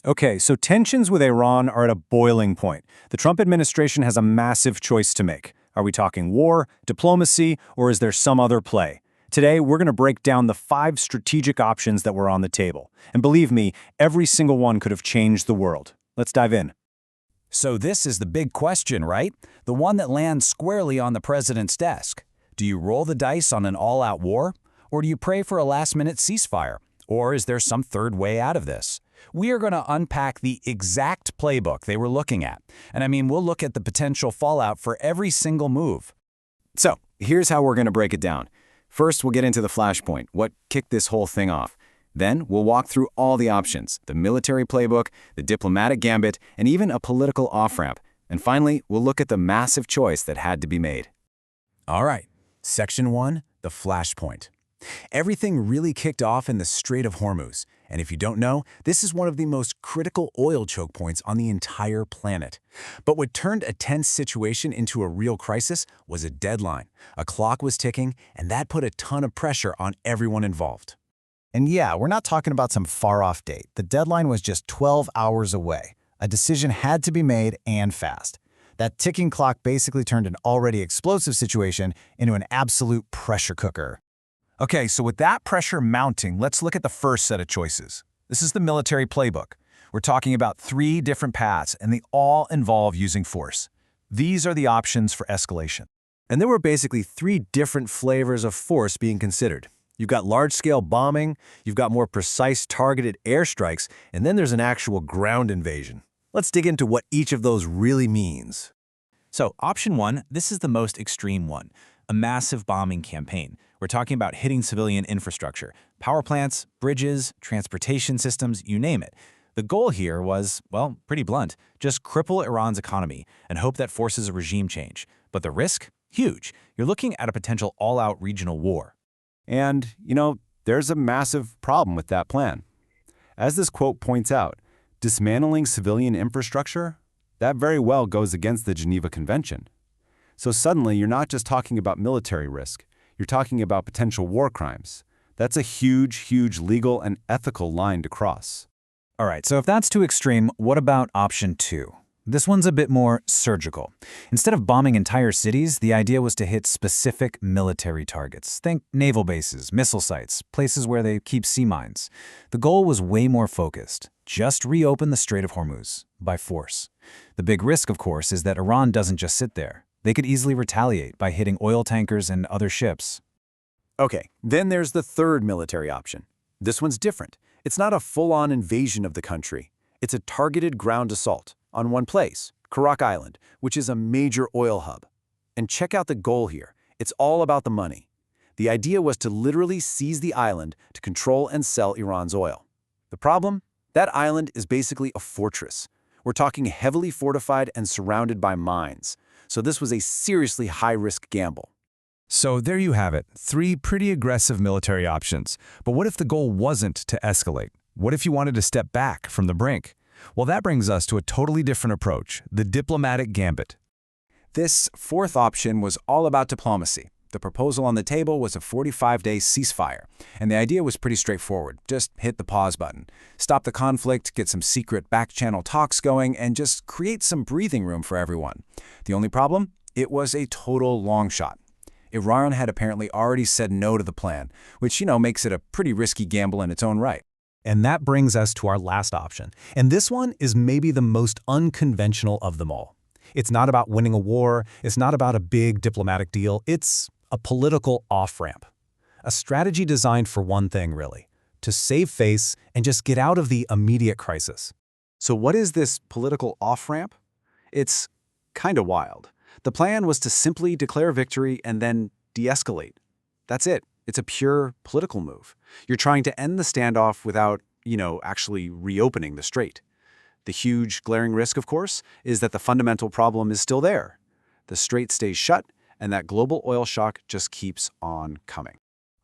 Okay, so tensions with Iran are at a boiling point. The Trump administration has a massive choice to make. Are we talking war, diplomacy, or is there some other play? Today, we're going to break down the 5 strategic options that were on the table. And believe me, every single one could have changed the world. Let's dive in. So this is the big question, right? The one that lands squarely on the president's desk. Do you roll the dice on an all-out war? Or do you pray for a last-minute ceasefire? Or is there some third way out of this? We are going to unpack the exact playbook they were looking at. And I mean, we'll look at the potential fallout for every single move. So, here's how we're going to break it down. First, we'll get into the flashpoint, what kicked this whole thing off. Then, we'll walk through all the options, the military playbook, the diplomatic gambit, and even a political off-ramp. And finally, we'll look at the massive choice that had to be made. All right, Section 1, the flashpoint. Everything really kicked off in the Strait of Hormuz. And if you don't know, this is one of the most critical oil choke points on the entire planet. But what turned a tense situation into a real crisis was a deadline. A clock was ticking, and that put a ton of pressure on everyone involved. And yeah, we're not talking about some far-off date. The deadline was just 12 hours away. A decision had to be made, and fast. That ticking clock basically turned an already explosive situation into an absolute pressure cooker. Okay, so with that pressure mounting, let's look at the first set of choices. This is the military playbook. We're talking about 3 different paths, and they all involve using force. These are the options for escalation. And there were basically 3 different flavors of force being considered. You've got large-scale bombing, you've got more precise targeted airstrikes, and then there's an actual ground invasion. Let's dig into what each of those really means. So, option 1, this is the most extreme one, a massive bombing campaign. We're talking about hitting civilian infrastructure, power plants, bridges, transportation systems, you name it. The goal here was, well, pretty blunt, just cripple Iran's economy and hope that forces a regime change. But the risk? Huge. You're looking at a potential all-out regional war. And, there's a massive problem with that plan. As this quote points out, dismantling civilian infrastructure, that very well goes against the Geneva Convention. So suddenly, you're not just talking about military risk. You're talking about potential war crimes. That's a huge, huge legal and ethical line to cross. All right, so if that's too extreme, what about option 2? This one's a bit more surgical. Instead of bombing entire cities, the idea was to hit specific military targets. Think naval bases, missile sites, places where they keep sea mines. The goal was way more focused. Just reopen the Strait of Hormuz by force. The big risk, of course, is that Iran doesn't just sit there. They could easily retaliate by hitting oil tankers and other ships. Okay, then there's the third military option. This one's different. It's not a full-on invasion of the country. It's a targeted ground assault on one place, Karak Island, which is a major oil hub. And check out the goal here. It's all about the money. The idea was to literally seize the island to control and sell Iran's oil. The problem? That island is basically a fortress. We're talking heavily fortified and surrounded by mines. So this was a seriously high-risk gamble. So there you have it, 3 pretty aggressive military options. But what if the goal wasn't to escalate? What if you wanted to step back from the brink? Well, that brings us to a totally different approach, the diplomatic gambit. This 4th option was all about diplomacy. The proposal on the table was a 45-day ceasefire, and the idea was pretty straightforward. Just hit the pause button. Stop the conflict, get some secret back-channel talks going, and just create some breathing room for everyone. The only problem? It was a total long shot. Iran had apparently already said no to the plan, which, makes it a pretty risky gamble in its own right. And that brings us to our last option. And this one is maybe the most unconventional of them all. It's not about winning a war. It's not about a big diplomatic deal. It's a political off-ramp. A strategy designed for one thing, really, to save face and just get out of the immediate crisis. So what is this political off-ramp? It's kind of wild. The plan was to simply declare victory and then de-escalate. That's it. It's a pure political move. You're trying to end the standoff without, actually reopening the strait. The huge, glaring risk, of course, is that the fundamental problem is still there. The strait stays shut, and that global oil shock just keeps on coming.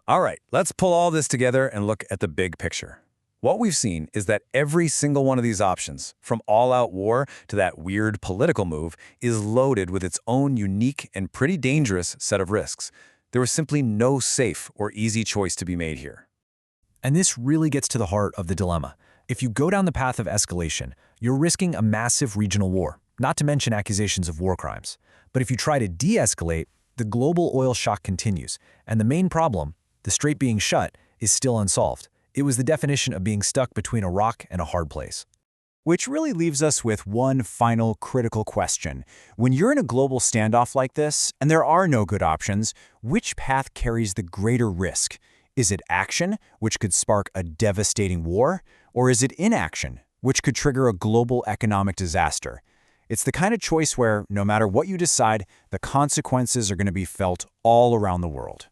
All right, let's pull all this together and look at the big picture. What we've seen is that every single one of these options, from all-out war to that weird political move, is loaded with its own unique and pretty dangerous set of risks. There was simply no safe or easy choice to be made here. And this really gets to the heart of the dilemma. If you go down the path of escalation, you're risking a massive regional war, not to mention accusations of war crimes. But if you try to de-escalate, the global oil shock continues, and the main problem, the strait being shut, is still unsolved. It was the definition of being stuck between a rock and a hard place. Which really leaves us with one final critical question. When you're in a global standoff like this, and there are no good options, which path carries the greater risk? Is it action, which could spark a devastating war? Or is it inaction, which could trigger a global economic disaster? It's the kind of choice where, no matter what you decide, the consequences are going to be felt all around the world.